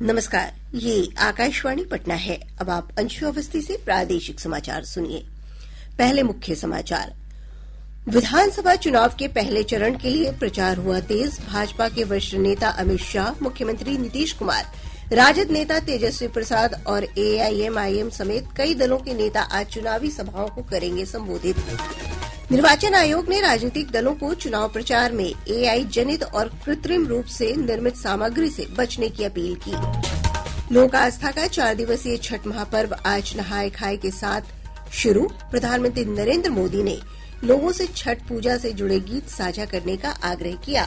नमस्कार, ये आकाशवाणी पटना है। अब आप अंशु अवस्थी से प्रादेशिक समाचार सुनिए। पहले मुख्य समाचार। विधानसभा चुनाव के पहले चरण के लिए प्रचार हुआ तेज। भाजपा के वरिष्ठ नेता अमित शाह, मुख्यमंत्री नीतीश कुमार, राजद नेता तेजस्वी प्रसाद और एआईएमआईएम समेत कई दलों के नेता आज चुनावी सभाओं को करेंगे संबोधित। निर्वाचन आयोग ने राजनीतिक दलों को चुनाव प्रचार में एआई जनित और कृत्रिम रूप से निर्मित सामग्री से बचने की अपील की। लोक आस्था का 4 दिवसीय छठ महापर्व आज नहाय खाए के साथ शुरू। प्रधानमंत्री नरेंद्र मोदी ने लोगों से छठ पूजा से जुड़े गीत साझा करने का आग्रह किया।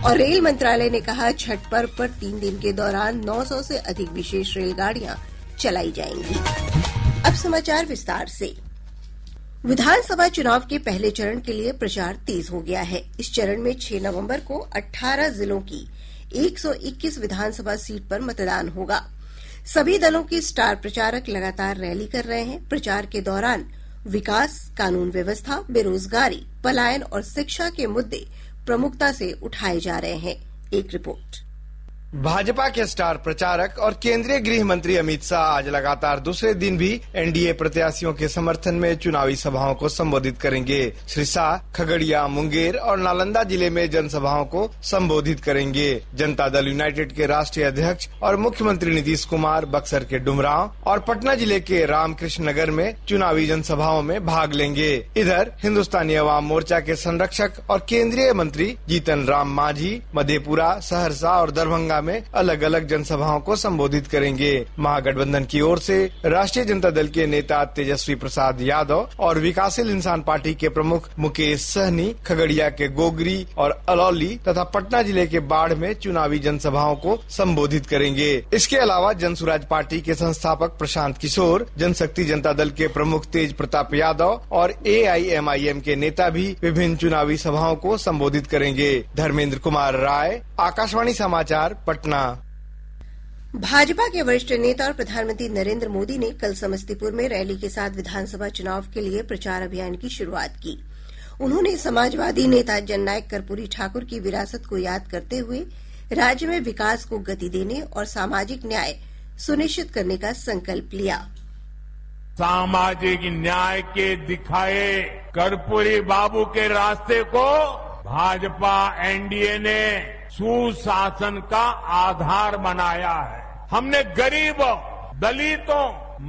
और रेल मंत्रालय ने कहा, छठ पर्व पर 3 दिन के दौरान 900 से अधिक विशेष रेलगाड़ियां चलाई जाएंगी। अब समाचार विस्तार से। विधानसभा चुनाव के पहले चरण के लिए प्रचार तेज हो गया है। इस चरण में 6 नवंबर को 18 जिलों की 121 विधानसभा सीट पर मतदान होगा। सभी दलों के स्टार प्रचारक लगातार रैली कर रहे हैं। प्रचार के दौरान विकास, कानून व्यवस्था, बेरोजगारी, पलायन और शिक्षा के मुद्दे प्रमुखता से उठाए जा रहे हैं। एक रिपोर्ट। भाजपा के स्टार प्रचारक और केंद्रीय गृह मंत्री अमित शाह आज लगातार दूसरे दिन भी एनडीए प्रत्याशियों के समर्थन में चुनावी सभाओं को संबोधित करेंगे। श्री शाह खगड़िया, मुंगेर और नालंदा जिले में जनसभाओं को संबोधित करेंगे। जनता दल यूनाइटेड के राष्ट्रीय अध्यक्ष और मुख्यमंत्री नीतीश कुमार बक्सर के डुमरांव और पटना जिले के रामकृष्ण नगर में चुनावी जनसभाओं में भाग लेंगे। इधर हिंदुस्तानी अवाम मोर्चा के संरक्षक और केंद्रीय मंत्री जीतन राम मांझी मधेपुरा, सहरसा और दरभंगा में अलग अलग जनसभाओं को संबोधित करेंगे। महागठबंधन की ओर से राष्ट्रीय जनता दल के नेता तेजस्वी प्रसाद यादव और विकासशील इंसान पार्टी के प्रमुख मुकेश सहनी खगड़िया के गोगरी और अलौली तथा पटना जिले के बाढ़ में चुनावी जनसभाओं को संबोधित करेंगे। इसके अलावा जनसुराज पार्टी के संस्थापक प्रशांत किशोर, जनशक्ति जनता दल के प्रमुख तेज प्रताप यादव और एआईएमआईएम के नेता भी विभिन्न चुनावी सभाओं को संबोधित करेंगे। धर्मेंद्र कुमार राय, आकाशवाणी समाचार, पटना। भाजपा के वरिष्ठ नेता और प्रधानमंत्री नरेंद्र मोदी ने कल समस्तीपुर में रैली के साथ विधानसभा चुनाव के लिए प्रचार अभियान की शुरुआत की। उन्होंने समाजवादी नेता जननायक कर्पूरी ठाकुर की विरासत को याद करते हुए राज्य में विकास को गति देने और सामाजिक न्याय सुनिश्चित करने का संकल्प लिया। सामाजिक न्याय के दिखाए कर्पूरी बाबू के रास्ते को भाजपा एनडीए ने सुशासन का आधार बनाया है। हमने गरीबों, दलितों,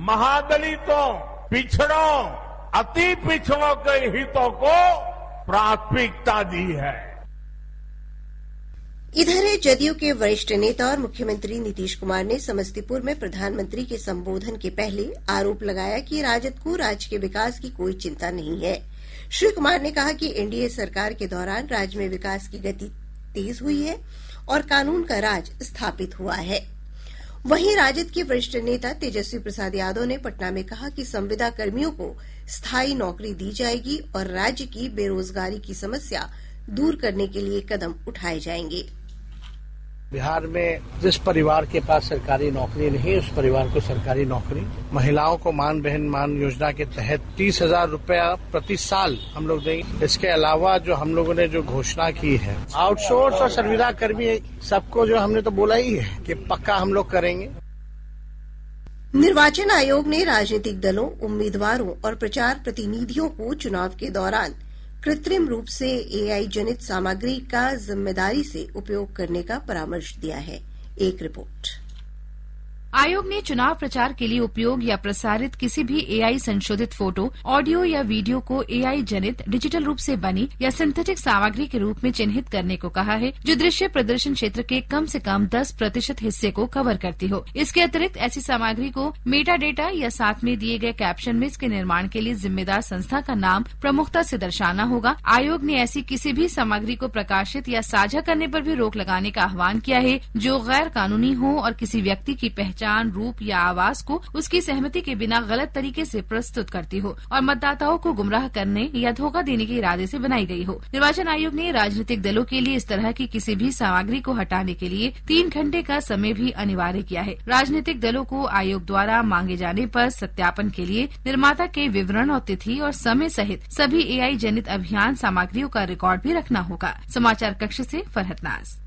महादलितों, पिछड़ों, अति पिछड़ों के हितों को प्राथमिकता दी है। इधर जदयू के वरिष्ठ नेता और मुख्यमंत्री नीतीश कुमार ने समस्तीपुर में प्रधानमंत्री के संबोधन के पहले आरोप लगाया कि राजद को राज्य के विकास की कोई चिंता नहीं है। श्री कुमार ने कहा कि एनडीए सरकार के दौरान राज्य में विकास की गति तेज हुई है और कानून का राज स्थापित हुआ है। वहीं राजद के वरिष्ठ नेता तेजस्वी प्रसाद यादव ने पटना में कहा कि संविदा कर्मियों को स्थायी नौकरी दी जाएगी और राज्य की बेरोजगारी की समस्या दूर करने के लिए कदम उठाए जाएंगे। बिहार में जिस परिवार के पास सरकारी नौकरी नहीं, उस परिवार को सरकारी नौकरी, महिलाओं को मान बहन मान योजना के तहत 30,000 रुपया प्रति साल हम लोग देंगे। इसके अलावा जो हम लोगों ने जो घोषणा की है आउटसोर्स और संविदा कर्मी सबको जो हमने तो बोला ही है कि पक्का हम लोग करेंगे। निर्वाचन आयोग ने राजनीतिक दलों, उम्मीदवारों और प्रचार प्रतिनिधियों को चुनाव के दौरान कृत्रिम रूप से एआई जनित सामग्री का जिम्मेदारी से उपयोग करने का परामर्श दिया है। एक रिपोर्ट। आयोग ने चुनाव प्रचार के लिए उपयोग या प्रसारित किसी भी एआई संशोधित फोटो, ऑडियो या वीडियो को एआई जनित डिजिटल रूप से बनी या सिंथेटिक सामग्री के रूप में चिन्हित करने को कहा है, जो दृश्य प्रदर्शन क्षेत्र के कम से कम 10% हिस्से को कवर करती हो। इसके अतिरिक्त ऐसी सामग्री को मेटा डेटा या साथ में दिए गए कैप्शन में इसके निर्माण के लिए जिम्मेदार संस्था का नाम प्रमुखता से दर्शाना होगा। आयोग ने ऐसी किसी भी सामग्री को प्रकाशित या साझा करने पर भी रोक लगाने का आह्वान किया है जो गैर कानूनी हो और किसी व्यक्ति की पहचान, रूप या आवाज को उसकी सहमति के बिना गलत तरीके से प्रस्तुत करती हो और मतदाताओं को गुमराह करने या धोखा देने के इरादे से बनाई गई हो। निर्वाचन आयोग ने राजनीतिक दलों के लिए इस तरह की किसी भी सामग्री को हटाने के लिए 3 घंटे का समय भी अनिवार्य किया है। राजनीतिक दलों को आयोग द्वारा मांगे जाने पर सत्यापन के लिए निर्माता के विवरण और तिथि और समय सहित सभी एआई जनित अभियान सामग्रियों का रिकॉर्ड भी रखना होगा। समाचार कक्ष से फरहत नाज।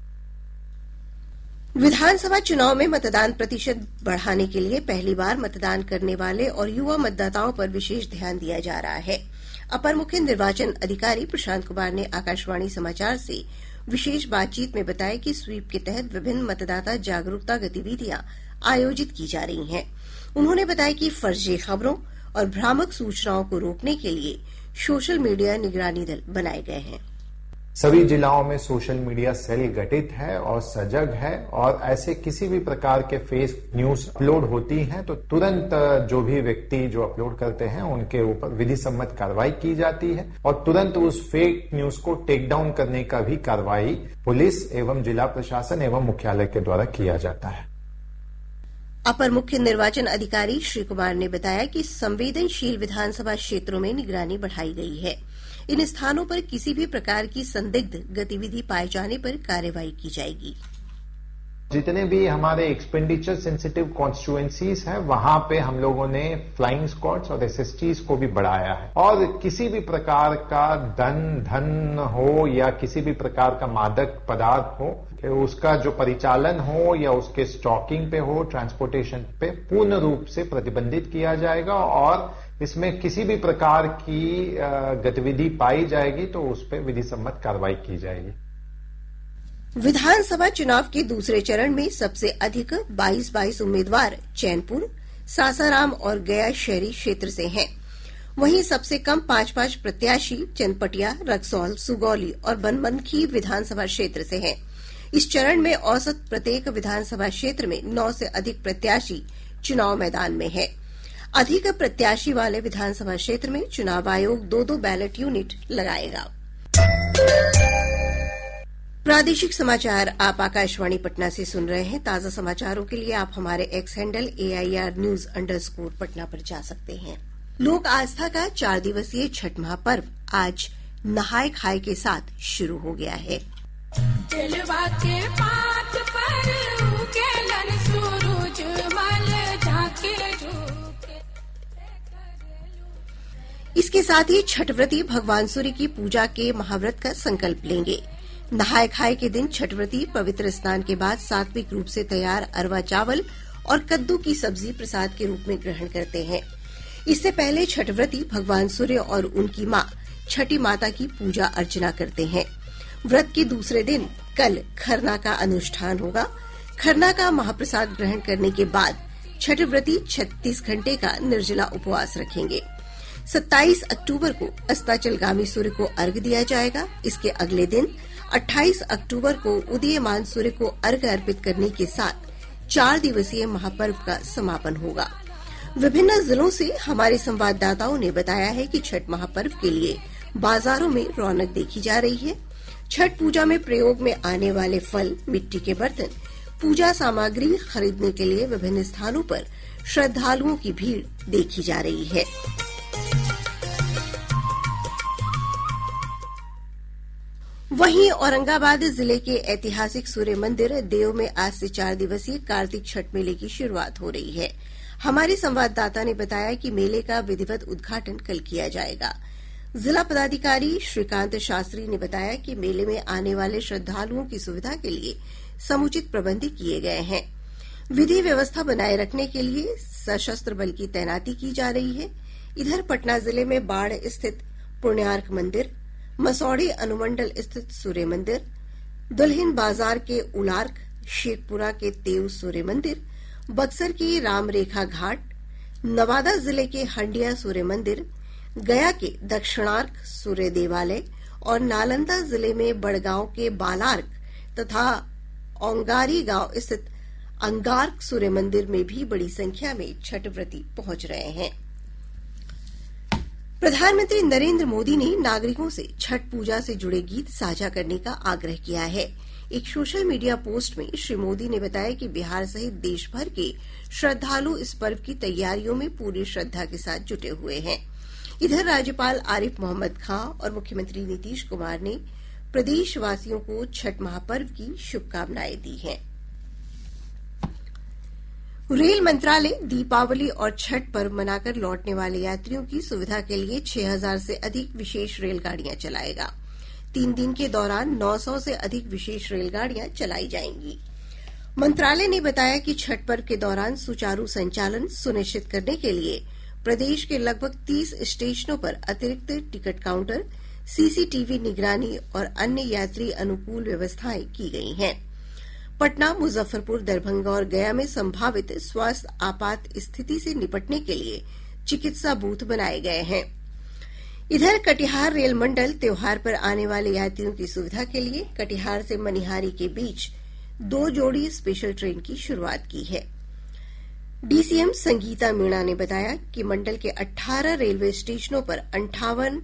विधानसभा चुनाव में मतदान प्रतिशत बढ़ाने के लिए पहली बार मतदान करने वाले और युवा मतदाताओं पर विशेष ध्यान दिया जा रहा है। अपर मुख्य निर्वाचन अधिकारी प्रशांत कुमार ने आकाशवाणी समाचार से विशेष बातचीत में बताया कि स्वीप के तहत विभिन्न मतदाता जागरूकता गतिविधियां आयोजित की जा रही हैं। उन्होंने बताया कि फर्जी खबरों और भ्रामक सूचनाओं को रोकने के लिए सोशल मीडिया निगरानी दल बनाए गए हैं। सभी जिलाओं में सोशल मीडिया सेल गठित है और सजग है और ऐसे किसी भी प्रकार के फेक न्यूज अपलोड होती हैं तो तुरंत जो भी व्यक्ति जो अपलोड करते हैं उनके ऊपर विधि सम्मत कार्रवाई की जाती है और तुरंत उस फेक न्यूज को टेक डाउन करने का भी कार्रवाई पुलिस एवं जिला प्रशासन एवं मुख्यालय के द्वारा किया जाता है। अपर मुख्य निर्वाचन अधिकारी श्री कुमार ने बताया कि संवेदनशील विधानसभा क्षेत्रों में निगरानी बढ़ाई गई है। इन स्थानों पर किसी भी प्रकार की संदिग्ध गतिविधि पाए जाने पर कार्रवाई की जाएगी। जितने भी हमारे एक्सपेंडिचर सेंसिटिव कॉन्स्टिट्यूएंसीज हैं वहां पे हम लोगों ने फ्लाइंग स्क्वाड्स और एसएसटीज को भी बढ़ाया है और किसी भी प्रकार का धन हो या किसी भी प्रकार का मादक पदार्थ हो उसका जो परिचालन हो या उसके स्टॉकिंग पे हो ट्रांसपोर्टेशन पे पूर्ण रूप से प्रतिबंधित किया जाएगा और इसमें किसी भी प्रकार की गतिविधि पाई जाएगी तो उस पर विधि सम्मत कार्रवाई की जाएगी। विधानसभा चुनाव के दूसरे चरण में सबसे अधिक 22 उम्मीदवार चैनपुर, सासाराम और गया शहरी क्षेत्र से हैं। वहीं सबसे कम 5 प्रत्याशी चनपटिया, रक्सौल, सुगौली और बनमनखी विधानसभा क्षेत्र से हैं। इस चरण में औसत प्रत्येक विधानसभा क्षेत्र में 9 से अधिक प्रत्याशी चुनाव मैदान में है। अधिक प्रत्याशी वाले विधानसभा क्षेत्र में चुनाव आयोग 2-2 बैलेट यूनिट लगाएगा। प्रादेशिक समाचार आप आकाशवाणी पटना से सुन रहे हैं। ताजा समाचारों के लिए आप हमारे एक्स हैंडल AIR_News_ पटना पर जा सकते हैं। लोक आस्था का 4 दिवसीय छठ महापर्व आज नहाय खाए के साथ शुरू हो गया है। इसके साथ ही छठव्रती भगवान सूर्य की पूजा के महाव्रत का संकल्प लेंगे। नहाय खाए के दिन छठव्रती पवित्र स्नान के बाद सात्विक रूप से तैयार अरवा चावल और कद्दू की सब्जी प्रसाद के रूप में ग्रहण करते हैं। इससे पहले छठव्रती भगवान सूर्य और उनकी मां छठी माता की पूजा अर्चना करते हैं। व्रत के दूसरे दिन कल खरना का अनुष्ठान होगा। खरना का महाप्रसाद ग्रहण करने के बाद छठव्रती 36 घंटे का निर्जला उपवास रखेंगे। 27 अक्टूबर को अस्ताचलगामी सूर्य को अर्घ्य दिया जाएगा। इसके अगले दिन 28 अक्टूबर को उदीयमान सूर्य को अर्घ्य अर्पित करने के साथ 4 दिवसीय महापर्व का समापन होगा। विभिन्न जिलों से हमारे संवाददाताओं ने बताया है कि छठ महापर्व के लिए बाजारों में रौनक देखी जा रही है। छठ पूजा में प्रयोग में आने वाले फल, मिट्टी के बर्तन, पूजा सामग्री खरीदने के लिए विभिन्न स्थानों पर श्रद्धालुओं की भीड़ देखी जा रही है। वहीं औरंगाबाद जिले के ऐतिहासिक सूर्य मंदिर देव में आज से 4 दिवसीय कार्तिक छठ मेले की शुरुआत हो रही है। हमारे संवाददाता ने बताया कि मेले का विधिवत उद्घाटन कल किया जाएगा। जिला पदाधिकारी श्रीकांत शास्त्री ने बताया कि मेले में आने वाले श्रद्धालुओं की सुविधा के लिए समुचित प्रबंध किए गए हैं। विधि व्यवस्था बनाए रखने के लिए सशस्त्र बल की तैनाती की जा रही है। इधर पटना जिले में बाढ़ स्थित पुण्यार्क मंदिर, मसौढ़ी अनुमंडल स्थित सूर्य मंदिर, दुल्हिन बाजार के उलार्क, शेखपुरा के तेव सूर्य मंदिर, बक्सर की रामरेखा घाट, नवादा जिले के हंडिया सूर्य मंदिर, गया के दक्षिणार्क सूर्य देवालय और नालंदा जिले में बड़गांव के बालार्क तथा औंगारी गांव स्थित अंगार्क सूर्य मंदिर में भी बड़ी संख्या में छठ व्रती पहुंच रहे हैं। प्रधानमंत्री नरेंद्र मोदी ने नागरिकों से छठ पूजा से जुड़े गीत साझा करने का आग्रह किया है। एक सोशल मीडिया पोस्ट में श्री मोदी ने बताया कि बिहार सहित देश भर के श्रद्धालु इस पर्व की तैयारियों में पूरी श्रद्धा के साथ जुटे हुए हैं। इधर राज्यपाल आरिफ मोहम्मद खां और मुख्यमंत्री नीतीश कुमार ने प्रदेशवासियों को छठ महापर्व की शुभकामनाएं दी हैं। रेल मंत्रालय दीपावली और छठ पर्व मनाकर लौटने वाले यात्रियों की सुविधा के लिए 6000 से अधिक विशेष रेलगाड़ियां चलाएगा। 3 दिन के दौरान 900 से अधिक विशेष रेलगाड़ियां चलाई जाएंगी। मंत्रालय ने बताया कि छठ पर्व के दौरान सुचारू संचालन सुनिश्चित करने के लिए प्रदेश के लगभग 30 स्टेशनों पर अतिरिक्त टिकट काउंटर, सीसीटीवी निगरानी और अन्य यात्री अनुकूल व्यवस्थाएं की गई हैं। पटना, मुजफ्फरपुर, दरभंगा और गया में संभावित स्वास्थ्य आपात स्थिति से निपटने के लिए चिकित्सा बूथ बनाए गए हैं। इधर कटिहार रेल मंडल त्योहार पर आने वाले यात्रियों की सुविधा के लिए कटिहार से मनिहारी के बीच 2 जोड़ी स्पेशल ट्रेन की शुरूआत की है। डीसीएम संगीता मीणा ने बताया कि मंडल के 18 रेलवे स्टेशनों पर 58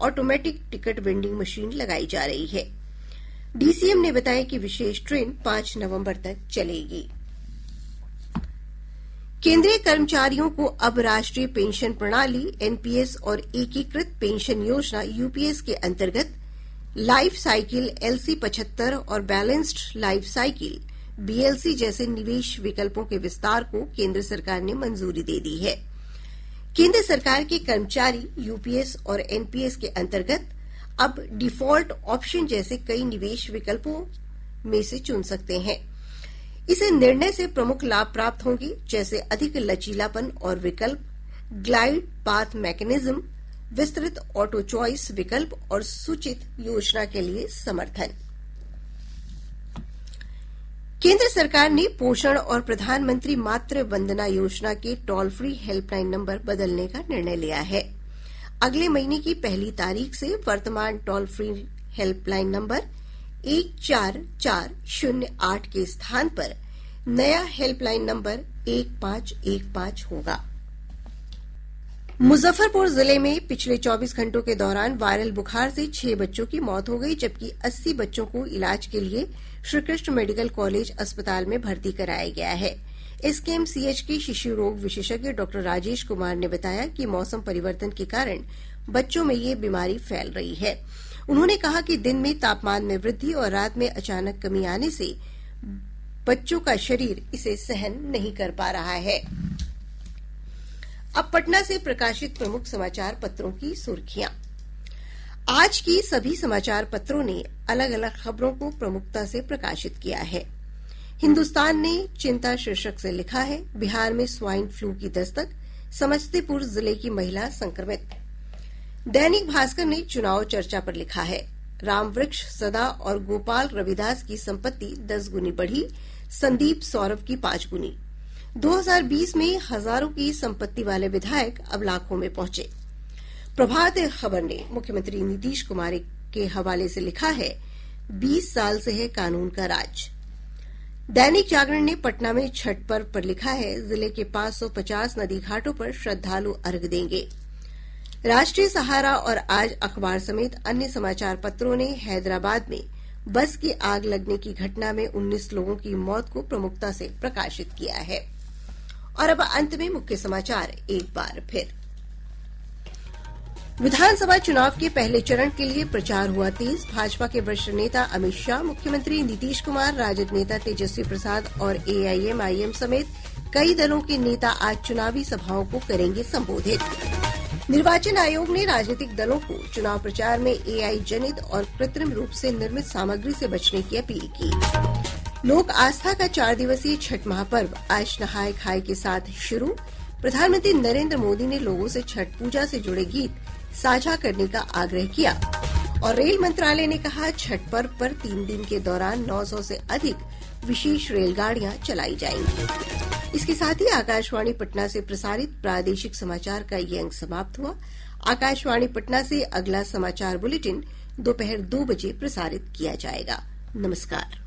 ऑटोमेटिक टिकट वेंडिंग मशीन लगाई जा रही है। डीसीएम ने बताया कि विशेष ट्रेन 5 नवंबर तक चलेगी। केंद्रीय कर्मचारियों को अब राष्ट्रीय पेंशन प्रणाली एनपीएस और एकीकृत पेंशन योजना यूपीएस के अंतर्गत लाइफ साइकिल एलसी 75 और बैलेंस्ड लाइफ साइकिल बीएलसी जैसे निवेश विकल्पों के विस्तार को केंद्र सरकार ने मंजूरी दे दी है। केंद्र सरकार के कर्मचारी यूपीएस और एनपीएस के अंतर्गत अब डिफॉल्ट ऑप्शन जैसे कई निवेश विकल्पों में से चुन सकते हैं। इस निर्णय से प्रमुख लाभ प्राप्त होंगे, जैसे अधिक लचीलापन और विकल्प, ग्लाइड पाथ मैकेनिज्म, विस्तृत ऑटो चॉइस विकल्प और सूचित योजना के लिए समर्थन। केंद्र सरकार ने पोषण और प्रधानमंत्री मातृ वंदना योजना के टोल फ्री हेल्पलाइन नंबर बदलने का निर्णय लिया है। अगले महीने की 1 तारीख से वर्तमान टोल फ्री हेल्पलाइन नंबर 14408 के स्थान पर नया हेल्पलाइन नंबर 1515 होगा। मुजफ्फरपुर जिले में पिछले 24 घंटों के दौरान वायरल बुखार से 6 बच्चों की मौत हो गई, जबकि 80 बच्चों को इलाज के लिए श्रीकृष्ण मेडिकल कॉलेज अस्पताल में भर्ती कराया गया है। एसकेएमसीएच के शिशु रोग विशेषज्ञ डॉक्टर राजेश कुमार ने बताया कि मौसम परिवर्तन के कारण बच्चों में ये बीमारी फैल रही है। उन्होंने कहा कि दिन में तापमान में वृद्धि और रात में अचानक कमी आने से बच्चों का शरीर इसे सहन नहीं कर पा रहा है। अब पटना से प्रकाशित प्रमुख समाचार पत्रों की सुर्खियां। आज की सभी समाचार पत्रों ने अलग अलग खबरों को प्रमुखता से प्रकाशित किया है। हिन्दुस्तान ने चिंता शीर्षक से लिखा है, बिहार में स्वाइन फ्लू की दस्तक, समस्तीपुर जिले की महिला संक्रमित। दैनिक भास्कर ने चुनाव चर्चा पर लिखा है, रामवृक्ष सदा और गोपाल रविदास की संपत्ति 10 गुनी बढ़ी, संदीप सौरभ की 5 गुनी। 2020 में हजारों की संपत्ति वाले विधायक अब लाखों में पहुंचे। प्रभात खबर ने मुख्यमंत्री नीतीश कुमार के हवाले से लिखा है, 20 साल से है कानून का राज। दैनिक जागरण ने पटना में छठ पर्व पर लिखा है, जिले के 550 नदी घाटों पर श्रद्धालु अर्घ्य देंगे। राष्ट्रीय सहारा और आज अखबार समेत अन्य समाचार पत्रों ने हैदराबाद में बस की आग लगने की घटना में 19 लोगों की मौत को प्रमुखता से प्रकाशित किया है। और अब अंत में मुख्य समाचार एक बार फिर। विधानसभा चुनाव के पहले चरण के लिए प्रचार हुआ तेज। भाजपा के वरिष्ठ नेता अमित शाह, मुख्यमंत्री नीतीश कुमार, राजद नेता तेजस्वी प्रसाद और एआईएमआईएम समेत कई दलों के नेता आज चुनावी सभाओं को करेंगे संबोधित। निर्वाचन आयोग ने राजनीतिक दलों को चुनाव प्रचार में एआई जनित और कृत्रिम रूप से निर्मित सामग्री से बचने की अपील की। लोक आस्था का 4 दिवसीय छठ महापर्व आज नहाय खाए के साथ शुरू। प्रधानमंत्री नरेंद्र मोदी ने लोगों से छठ पूजा से जुड़े गीत साझा करने का आग्रह किया। और रेल मंत्रालय ने कहा, छठ पर्व पर 3 दिन के दौरान 900 से अधिक विशेष रेलगाड़ियां चलाई जाएंगी। इसके साथ ही आकाशवाणी पटना से प्रसारित प्रादेशिक समाचार का ये अंक समाप्त हुआ। आकाशवाणी पटना से अगला समाचार बुलेटिन दोपहर 2 बजे प्रसारित किया जाएगा। नमस्कार।